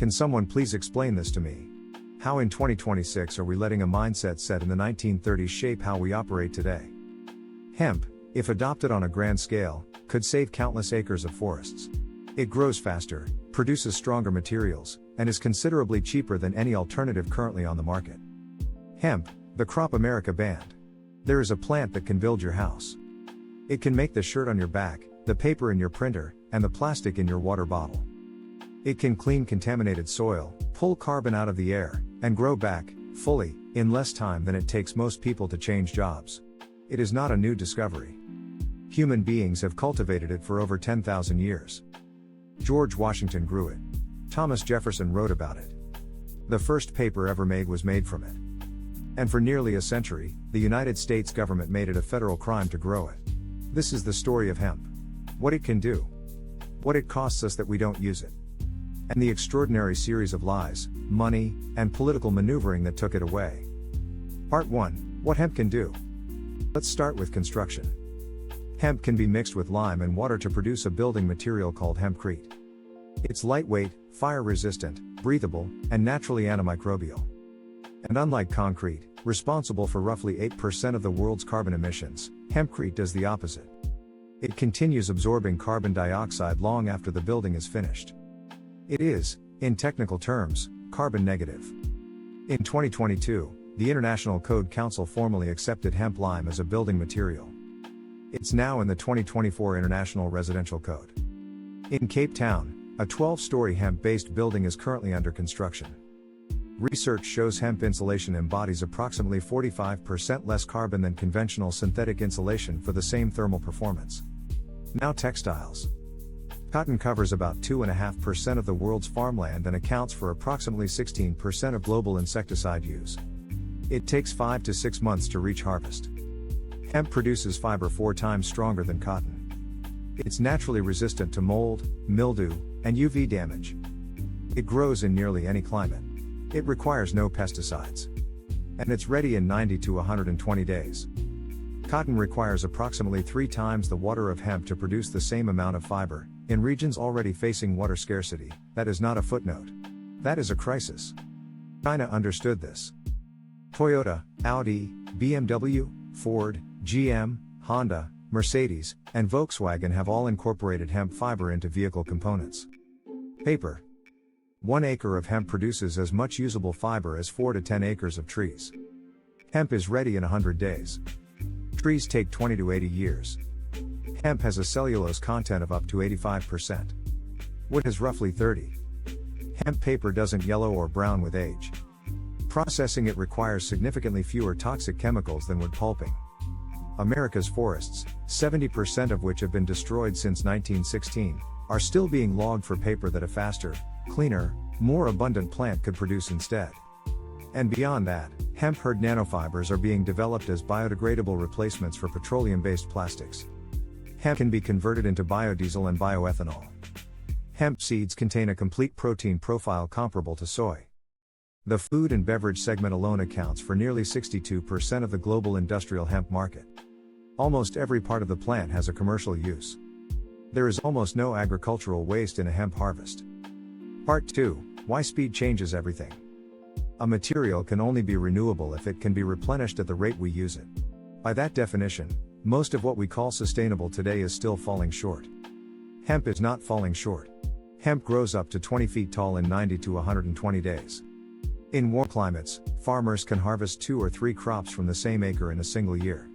Can someone please explain this to me? How in 2026 are we letting a mindset set in the 1930s shape how we operate today? Hemp, if adopted on a grand scale, could save countless acres of forests. It grows faster, produces stronger materials, and is considerably cheaper than any alternative currently on the market. Hemp, the crop America banned. There is a plant that can build your house. It can make the shirt on your back, the paper in your printer, and the plastic in your water bottle. It can clean contaminated soil, pull carbon out of the air, and grow back, fully, in less time than it takes most people to change jobs. It is not a new discovery. Human beings have cultivated it for over 10,000 years. George Washington grew it. Thomas Jefferson wrote about it. The first paper ever made was made from it. And for nearly a century, the United States government made it a federal crime to grow it. This is the story of hemp. What it can do. What it costs us that we don't use it. And the extraordinary series of lies, money, and political maneuvering that took it away. Part 1. What hemp can do. Let's start with construction. Hemp can be mixed with lime and water to produce a building material called hempcrete. It's lightweight, fire-resistant, breathable, and naturally antimicrobial. And unlike concrete, responsible for roughly 8% of the world's carbon emissions, hempcrete does the opposite. It continues absorbing carbon dioxide long after the building is finished. It is, in technical terms, carbon negative. In 2022, the International Code Council formally accepted hemp lime as a building material. It's now in the 2024 International Residential Code. In Cape Town, a 12-story hemp-based building is currently under construction. Research shows hemp insulation embodies approximately 45% less carbon than conventional synthetic insulation for the same thermal performance. Now textiles. Cotton covers about 2.5% of the world's farmland and accounts for approximately 16% of global insecticide use. It takes 5 to 6 months to reach harvest. Hemp produces fiber 4 times stronger than cotton. It's naturally resistant to mold, mildew, and UV damage. It grows in nearly any climate. It requires no pesticides. And it's ready in 90 to 120 days. Cotton requires approximately 3 times the water of hemp to produce the same amount of fiber. In regions already facing water scarcity, that is not a footnote. That is a crisis. China understood this. Toyota, Audi, BMW, Ford, GM, Honda, Mercedes, and Volkswagen have all incorporated hemp fiber into vehicle components. Paper. 1 acre of hemp produces as much usable fiber as 4 to 10 acres of trees. Hemp is ready in 100 days. Trees take 20 to 80 years. Hemp has a cellulose content of up to 85%. Wood has roughly 30. Hemp paper doesn't yellow or brown with age. Processing it requires significantly fewer toxic chemicals than wood pulping. America's forests, 70% of which have been destroyed since 1916, are still being logged for paper that a faster, cleaner, more abundant plant could produce instead. And beyond that, hemp-herd nanofibers are being developed as biodegradable replacements for petroleum-based plastics. Hemp can be converted into biodiesel and bioethanol. Hemp seeds contain a complete protein profile comparable to soy. The food and beverage segment alone accounts for nearly 62% of the global industrial hemp market. Almost every part of the plant has a commercial use. There is almost no agricultural waste in a hemp harvest. Part 2. Why speed changes everything. A material can only be renewable if it can be replenished at the rate we use it. By that definition, most of what we call sustainable today is still falling short. Hemp is not falling short. Hemp grows up to 20 feet tall in 90 to 120 days. In warm climates, farmers can harvest 2 or 3 crops from the same acre in a single year.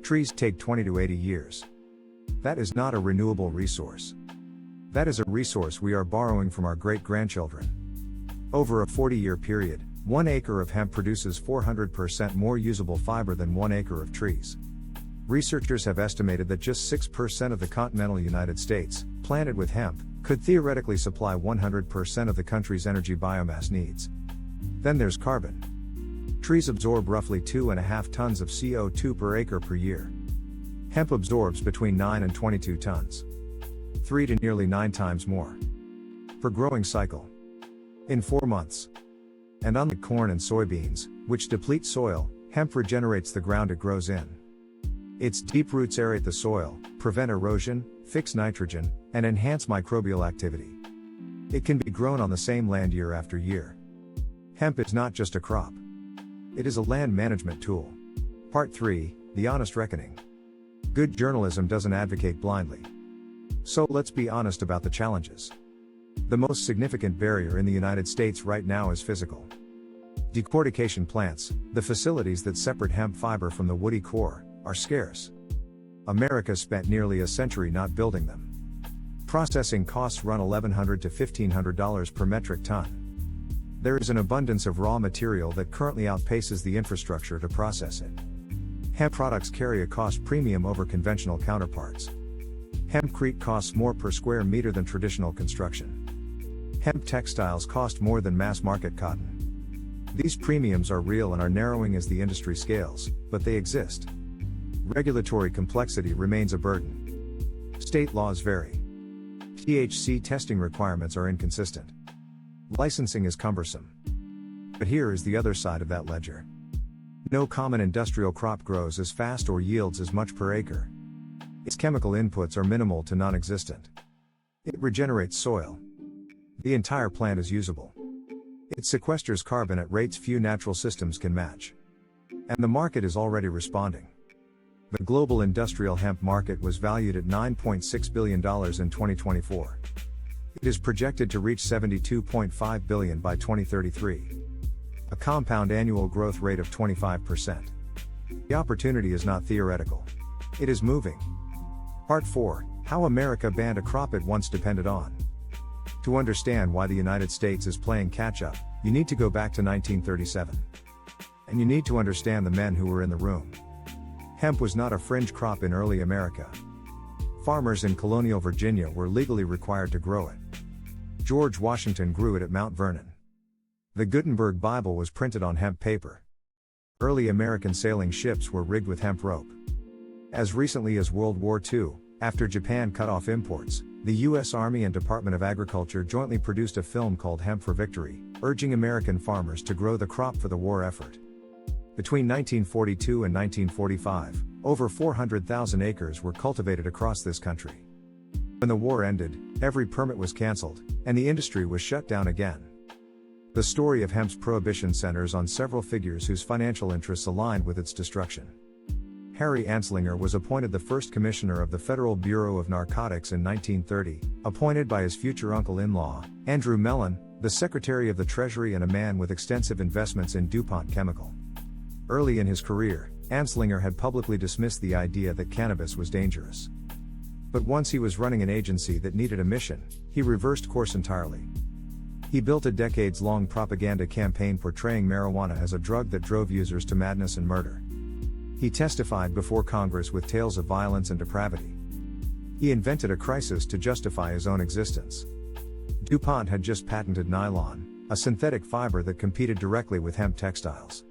Trees take 20 to 80 years. That is not a renewable resource. That is a resource we are borrowing from our great-grandchildren. Over a 40-year period, 1 acre of hemp produces 400% more usable fiber than 1 acre of trees. Researchers have estimated that just 6% of the continental United States, planted with hemp, could theoretically supply 100% of the country's energy biomass needs. Then there's carbon. Trees absorb roughly 2.5 tons of CO2 per acre per year. Hemp absorbs between 9 and 22 tons. 3 to nearly 9 times more. Per growing cycle. In 4 months. And unlike corn and soybeans, which deplete soil, hemp regenerates the ground it grows in. Its deep roots aerate the soil, prevent erosion, fix nitrogen, and enhance microbial activity. It can be grown on the same land year after year. Hemp is not just a crop. It is a land management tool. Part 3, The Honest Reckoning. Good journalism doesn't advocate blindly. So let's be honest about the challenges. The most significant barrier in the United States right now is physical. Decortication plants, the facilities that separate hemp fiber from the woody core, are scarce. America spent nearly a century not building them. Processing costs run $1,100 to $1,500 per metric ton. There is an abundance of raw material that currently outpaces the infrastructure to process it. Hemp products carry a cost premium over conventional counterparts. Hempcrete costs more per square meter than traditional construction. Hemp textiles cost more than mass-market cotton. These premiums are real and are narrowing as the industry scales, but they exist. Regulatory complexity remains a burden. State laws vary. THC testing requirements are inconsistent. Licensing is cumbersome. But here is the other side of that ledger. No common industrial crop grows as fast or yields as much per acre. Its chemical inputs are minimal to non-existent. It regenerates soil. The entire plant is usable. It sequesters carbon at rates few natural systems can match. And the market is already responding. The global industrial hemp market was valued at $9.6 billion in 2024. It is projected to reach $72.5 billion by 2033. A compound annual growth rate of 25%. The opportunity is not theoretical. It is moving. Part 4, How America Banned a Crop It Once Depended On. To understand why the United States is playing catch-up, you need to go back to 1937. And you need to understand the men who were in the room. Hemp was not a fringe crop in early America. Farmers in colonial Virginia were legally required to grow it. George Washington grew it at Mount Vernon. The Gutenberg Bible was printed on hemp paper. Early American sailing ships were rigged with hemp rope. As recently as World War II, after Japan cut off imports, the U.S. Army and Department of Agriculture jointly produced a film called Hemp for Victory, urging American farmers to grow the crop for the war effort. Between 1942 and 1945, over 400,000 acres were cultivated across this country. When the war ended, every permit was canceled, and the industry was shut down again. The story of hemp's prohibition centers on several figures whose financial interests aligned with its destruction. Harry Anslinger was appointed the first commissioner of the Federal Bureau of Narcotics in 1930, appointed by his future uncle-in-law, Andrew Mellon, the Secretary of the Treasury and a man with extensive investments in DuPont Chemical. Early in his career, Anslinger had publicly dismissed the idea that cannabis was dangerous. But once he was running an agency that needed a mission, he reversed course entirely. He built a decades-long propaganda campaign portraying marijuana as a drug that drove users to madness and murder. He testified before Congress with tales of violence and depravity. He invented a crisis to justify his own existence. DuPont had just patented nylon, a synthetic fiber that competed directly with hemp textiles.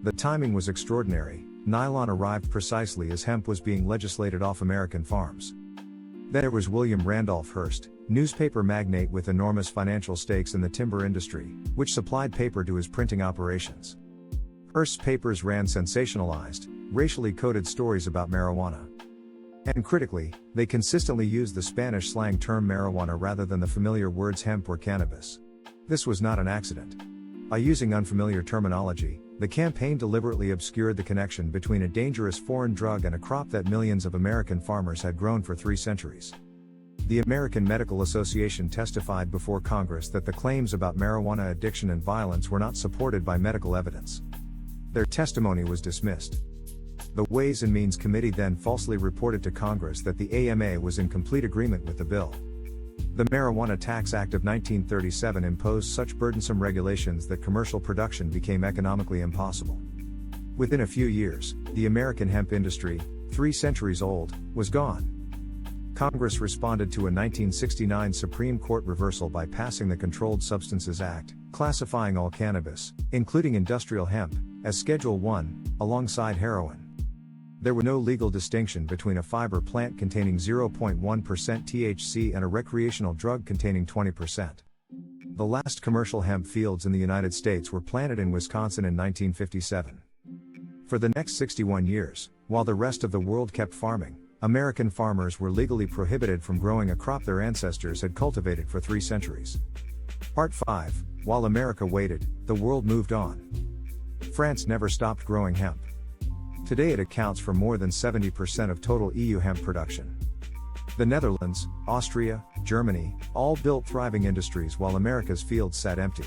The timing was extraordinary. Nylon arrived precisely as hemp was being legislated off American farms. Then there was William Randolph Hearst, newspaper magnate with enormous financial stakes in the timber industry, which supplied paper to his printing operations. Hearst's papers ran sensationalized, racially coded stories about marijuana. And critically, they consistently used the Spanish slang term marijuana rather than the familiar words hemp or cannabis. This was not an accident. By using unfamiliar terminology, the campaign deliberately obscured the connection between a dangerous foreign drug and a crop that millions of American farmers had grown for 3 centuries. The American Medical Association testified before Congress that the claims about marijuana addiction and violence were not supported by medical evidence. Their testimony was dismissed. The Ways and Means Committee then falsely reported to Congress that the AMA was in complete agreement with the bill. The Marijuana Tax Act of 1937 imposed such burdensome regulations that commercial production became economically impossible. Within a few years, the American hemp industry, 3 centuries old, was gone. Congress responded to a 1969 Supreme Court reversal by passing the Controlled Substances Act, classifying all cannabis, including industrial hemp, as Schedule I, alongside heroin. There was no legal distinction between a fiber plant containing 0.1% THC and a recreational drug containing 20%. The last commercial hemp fields in the United States were planted in Wisconsin in 1957. For the next 61 years, while the rest of the world kept farming, American farmers were legally prohibited from growing a crop their ancestors had cultivated for 3 centuries. Part 5. While America waited, the world moved on. France never stopped growing hemp. Today it accounts for more than 70% of total EU hemp production. The Netherlands, Austria, Germany, all built thriving industries while America's fields sat empty.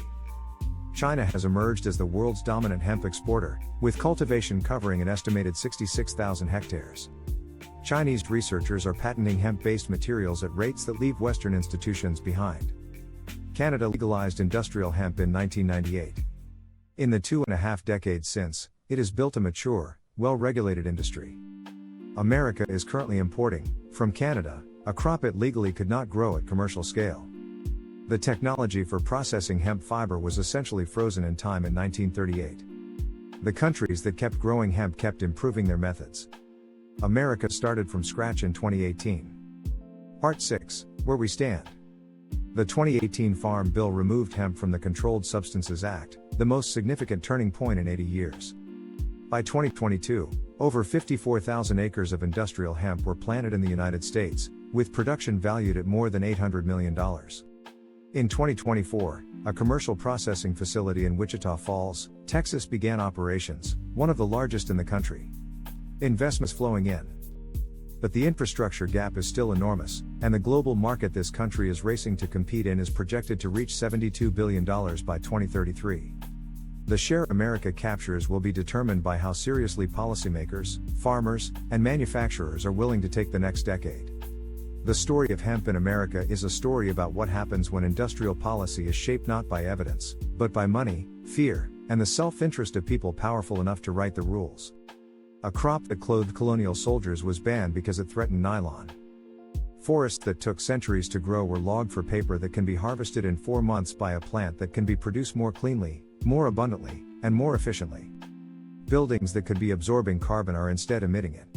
China has emerged as the world's dominant hemp exporter, with cultivation covering an estimated 66,000 hectares. Chinese researchers are patenting hemp-based materials at rates that leave Western institutions behind. Canada legalized industrial hemp in 1998. In the 2.5 decades since, it has built a mature, well-regulated industry. America is currently importing, from Canada, a crop it legally could not grow at commercial scale. The technology for processing hemp fiber was essentially frozen in time in 1938. The countries that kept growing hemp kept improving their methods. America started from scratch in 2018. Part 6, Where we stand. The 2018 Farm Bill removed hemp from the Controlled Substances Act, the most significant turning point in 80 years. By 2022, over 54,000 acres of industrial hemp were planted in the United States, with production valued at more than $800 million. In 2024, a commercial processing facility in Wichita Falls, Texas began operations, one of the largest in the country. Investments flowing in. But the infrastructure gap is still enormous, and the global market this country is racing to compete in is projected to reach $72 billion by 2033. The share America captures will be determined by how seriously policymakers, farmers, and manufacturers are willing to take the next decade. The story of hemp in America is a story about what happens when industrial policy is shaped not by evidence, but by money, fear, and the self-interest of people powerful enough to write the rules. A crop that clothed colonial soldiers was banned because it threatened nylon. Forests that took centuries to grow were logged for paper that can be harvested in 4 months by a plant that can be produced more cleanly, more abundantly, and more efficiently. Buildings that could be absorbing carbon are instead emitting it.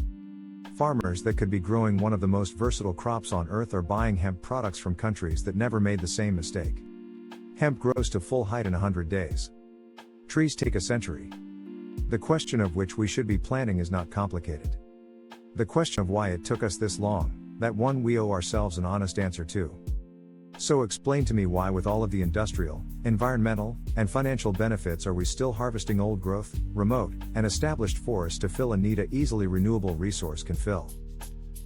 Farmers that could be growing one of the most versatile crops on earth are buying hemp products from countries that never made the same mistake. Hemp grows to full height in 100 days. Trees take a century. The question of which we should be planting is not complicated. The question of why it took us this long, that one we owe ourselves an honest answer to. So explain to me why, with all of the industrial, environmental, and financial benefits, are we still harvesting old growth, remote, and established forests to fill a need an easily renewable resource can fill?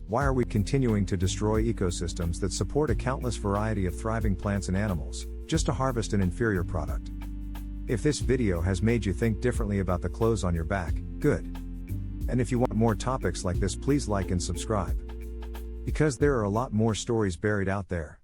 Why are we continuing to destroy ecosystems that support a countless variety of thriving plants and animals, just to harvest an inferior product? If this video has made you think differently about the clothes on your back, good. And if you want more topics like this, please like and subscribe. Because there are a lot more stories buried out there.